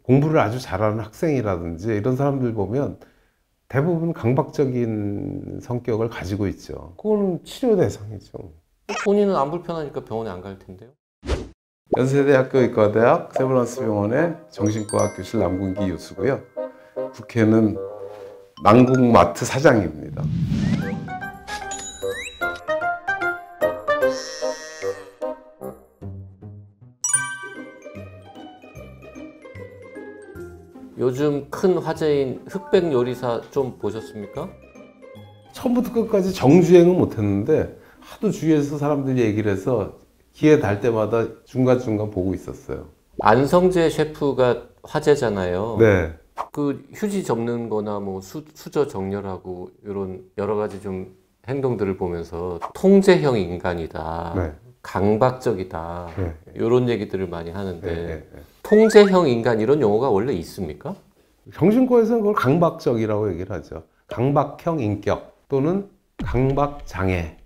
공부를 아주 잘하는 학생이라든지 이런 사람들 보면 대부분 강박적인 성격을 가지고 있죠. 그거는 치료 대상이죠. 본인은 안 불편하니까 병원에 안 갈 텐데요. 연세대학교 의과대학 세브란스병원의 정신과학 교실 남궁기 교수고요. 국회는 남궁마트 사장입니다. 요즘 큰 화제인 흑백 요리사 좀 보셨습니까? 처음부터 끝까지 정주행은 못했는데 하도 주위에서 사람들이 얘기를 해서 기회 날 때마다 중간중간 보고 있었어요. 안성재 셰프가 화제잖아요. 네. 그 휴지 접는 거나 뭐 수저 정렬하고 이런 여러 가지 좀 행동들을 보면서 통제형 인간이다. 네. 강박적이다. 네. 이런 얘기들을 많이 하는데 네. 통제형 인간 이런 용어가 원래 있습니까? 정신과에서는 그걸 강박적이라고 얘기를 하죠. 강박형 인격 또는 강박장애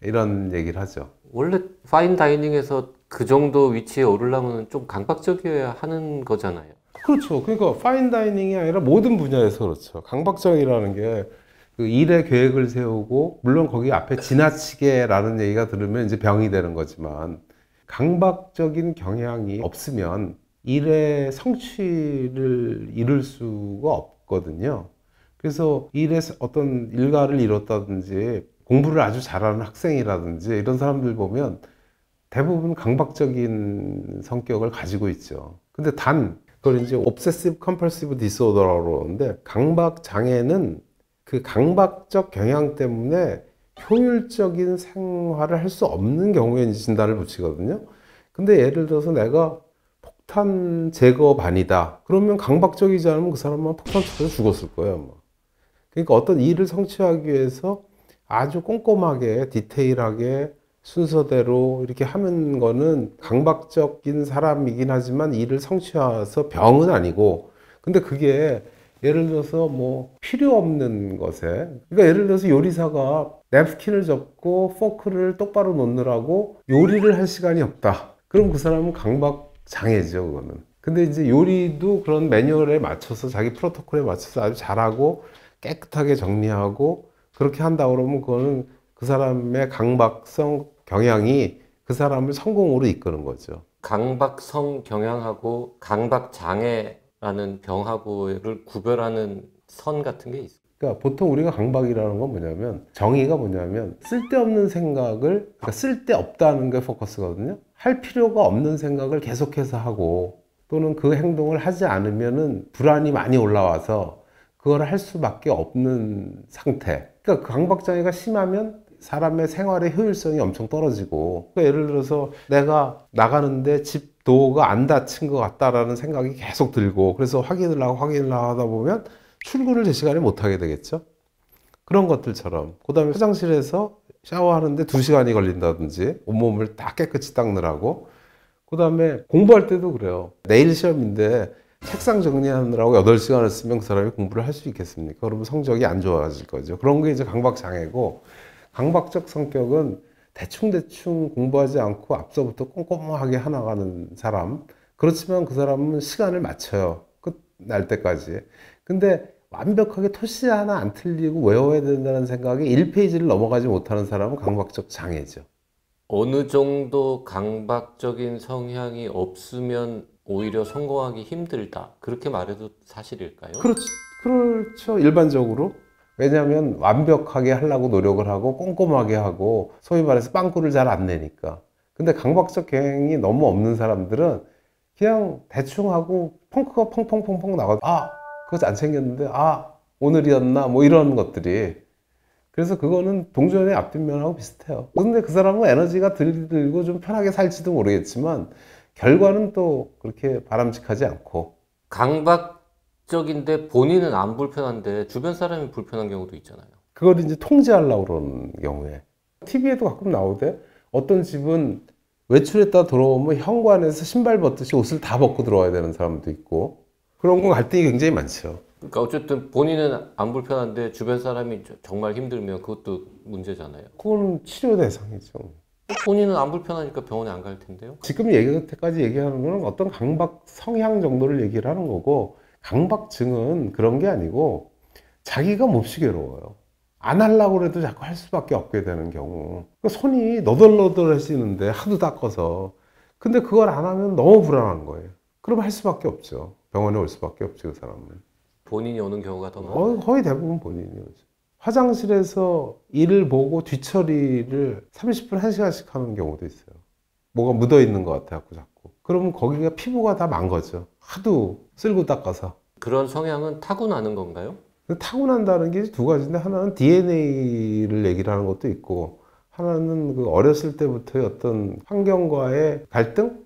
이런 얘기를 하죠. 원래 파인다이닝에서 그 정도 위치에 오르려면 좀 강박적이어야 하는 거잖아요. 그렇죠. 그러니까 파인다이닝이 아니라 모든 분야에서 그렇죠. 강박적이라는 게 그 일의 계획을 세우고 물론 거기 앞에 지나치게라는 얘기가 들으면 이제 병이 되는 거지만 강박적인 경향이 없으면 일의 성취를 이룰 수가 없거든요. 그래서 일에 어떤 일가를 이뤘다든지 공부를 아주 잘하는 학생이라든지 이런 사람들 보면 대부분 강박적인 성격을 가지고 있죠. 근데 단 그걸 이제 obsessive compulsive disorder라고 그러는데 강박 장애는 그 강박적 경향 때문에 효율적인 생활을 할 수 없는 경우에 이제 진단을 붙이거든요. 근데 예를 들어서 내가 폭탄 제거반이다. 그러면 강박적이지 않으면 그 사람은 폭탄 쳐서 죽었을 거예요. 아마. 그러니까 어떤 일을 성취하기 위해서 아주 꼼꼼하게 디테일하게 순서대로 이렇게 하는 거는 강박적인 사람이긴 하지만 일을 성취해서 병은 아니고 근데 그게 예를 들어서 뭐 필요 없는 것에 그러니까 예를 들어서 요리사가 냅킨을 접고 포크를 똑바로 놓느라고 요리를 할 시간이 없다. 그럼 그 사람은 강박 장애죠, 그거는. 근데 이제 요리도 그런 매뉴얼에 맞춰서 자기 프로토콜에 맞춰서 아주 잘하고 깨끗하게 정리하고 그렇게 한다 그러면 그거는 그 사람의 강박성 경향이 그 사람을 성공으로 이끄는 거죠. 강박성 경향하고 강박장애라는 병하고를 구별하는 선 같은 게 있어요. 그러니까 보통 우리가 강박이라는 건 뭐냐면 정의가 뭐냐면 쓸데없는 생각을 그러니까 쓸데없다는 게 포커스거든요. 할 필요가 없는 생각을 계속해서 하고 또는 그 행동을 하지 않으면은 불안이 많이 올라와서 그걸 할 수밖에 없는 상태. 그러니까 그 강박장애가 심하면 사람의 생활의 효율성이 엄청 떨어지고 그러니까 예를 들어서 내가 나가는데 집 도어가 안 닫힌 것 같다라는 생각이 계속 들고 그래서 확인을 하다 보면 출근을 제 시간에 못 하게 되겠죠. 그런 것들처럼 그 다음에 화장실에서 샤워하는데 2시간이 걸린다든지 온몸을 다 깨끗이 닦느라고 그 다음에 공부할 때도 그래요. 내일 시험인데 책상 정리하느라고 8시간을 쓰면 그 사람이 공부를 할 수 있겠습니까? 그러면 성적이 안 좋아질 거죠. 그런 게 이제 강박장애고 강박적 성격은 대충대충 공부하지 않고 앞서부터 꼼꼼하게 해나가는 사람. 그렇지만 그 사람은 시간을 맞춰요. 끝날 때까지. 근데 완벽하게 토시 하나 안 틀리고 외워야 된다는 생각에 1페이지를 넘어가지 못하는 사람은 강박적 장애죠. 어느 정도 강박적인 성향이 없으면 오히려 성공하기 힘들다. 그렇게 말해도 사실일까요? 그렇죠. 일반적으로. 왜냐하면 완벽하게 하려고 노력을 하고 꼼꼼하게 하고 소위 말해서 빵꾸를 잘 안 내니까. 근데 강박적 경향이 너무 없는 사람들은 그냥 대충 하고 펑크가 펑펑펑펑 나가. 아, 그거 안 챙겼는데 아, 오늘이었나 뭐 이런 것들이. 그래서 그거는 동전의 앞뒷면하고 비슷해요. 근데 그 사람은 에너지가 들고 좀 편하게 살지도 모르겠지만 결과는 또 그렇게 바람직하지 않고. 강박적인데 본인은 안 불편한데 주변 사람이 불편한 경우도 있잖아요. 그걸 이제 통제하려고 그러는 경우에. TV에도 가끔 나오대. 어떤 집은 외출했다 들어오면 현관에서 신발 벗듯이 옷을 다 벗고 들어와야 되는 사람도 있고. 그런 건 갈등이 굉장히 많죠. 그러니까 어쨌든 본인은 안 불편한데 주변 사람이 정말 힘들면 그것도 문제잖아요. 그건 치료 대상이죠. 본인은 안 불편하니까 병원에 안 갈 텐데요. 지금 여태까지 얘기하는 거는 어떤 강박 성향 정도를 얘기를 하는 거고, 강박증은 그런 게 아니고 자기가 몹시 괴로워요. 안 하려고 해도 자꾸 할 수밖에 없게 되는 경우. 손이 너덜너덜해지는데 하도 닦아서. 근데 그걸 안 하면 너무 불안한 거예요. 그럼 할 수밖에 없죠. 병원에 올 수밖에 없죠, 그 사람은. 본인이 오는 경우가 더 많아요. 거의 대부분 본인이 오죠. 화장실에서 일을 보고 뒤처리를 30분, 1시간씩 하는 경우도 있어요. 뭐가 묻어 있는 것 같아갖고 자꾸. 그러면 거기가 피부가 다 망가져. 하도 쓸고 닦아서. 그런 성향은 타고나는 건가요? 타고난다는 게 두 가지인데, 하나는 DNA를 얘기를 하는 것도 있고, 하나는 그 어렸을 때부터의 어떤 환경과의 갈등?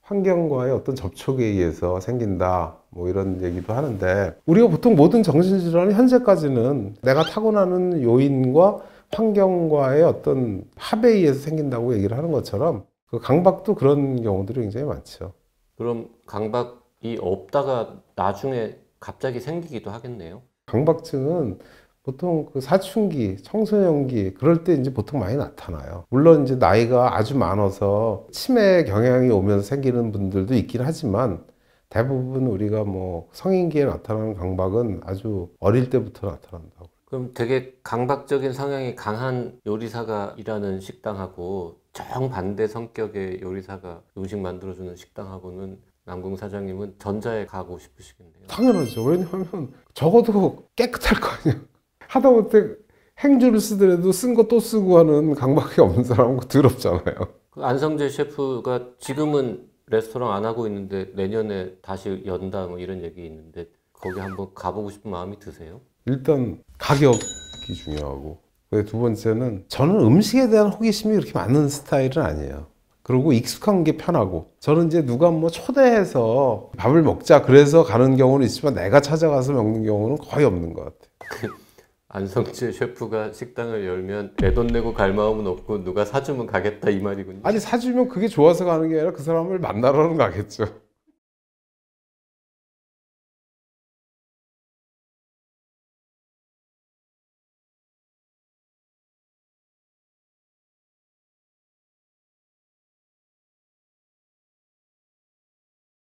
환경과의 어떤 접촉에 의해서 생긴다. 뭐 이런 얘기도 하는데, 우리가 보통 모든 정신질환이 현재까지는 내가 타고나는 요인과 환경과의 어떤 합에 의해서 생긴다고 얘기를 하는 것처럼, 그 강박도 그런 경우들이 굉장히 많죠. 그럼 강박이 없다가 나중에 갑자기 생기기도 하겠네요. 강박증은 보통 그 사춘기, 청소년기 그럴 때 이제 보통 많이 나타나요. 물론 이제 나이가 아주 많아서 치매 경향이 오면서 생기는 분들도 있긴 하지만, 대부분 우리가 뭐 성인기에 나타나는 강박은 아주 어릴 때부터 나타난다고. 그럼 되게 강박적인 성향이 강한 요리사가 일하는 식당하고 정반대 성격의 요리사가 음식 만들어주는 식당하고는 남궁 사장님은 전자에 가고 싶으시겠네요. 당연하죠. 왜냐하면 적어도 깨끗할 거 아니야. 하다못해 행주를 쓰더라도 쓴 거 또 쓰고 하는 강박이 없는 사람은 더럽잖아요. 그 안성재 셰프가 지금은 레스토랑 안 하고 있는데 내년에 다시 연다 뭐 이런 얘기 있는데 거기 한번 가보고 싶은 마음이 드세요? 일단 가격이 중요하고, 두 번째는 저는 음식에 대한 호기심이 그렇게 많은 스타일은 아니에요. 그리고 익숙한 게 편하고, 저는 이제 누가 뭐 초대해서 밥을 먹자 그래서 가는 경우는 있지만 내가 찾아가서 먹는 경우는 거의 없는 것 같아요. 안성재 셰프가 식당을 열면 내 돈 내고 갈 마음은 없고 누가 사주면 가겠다 이 말이군요. 아니, 사주면 그게 좋아서 가는 게 아니라 그 사람을 만나러는 가겠죠.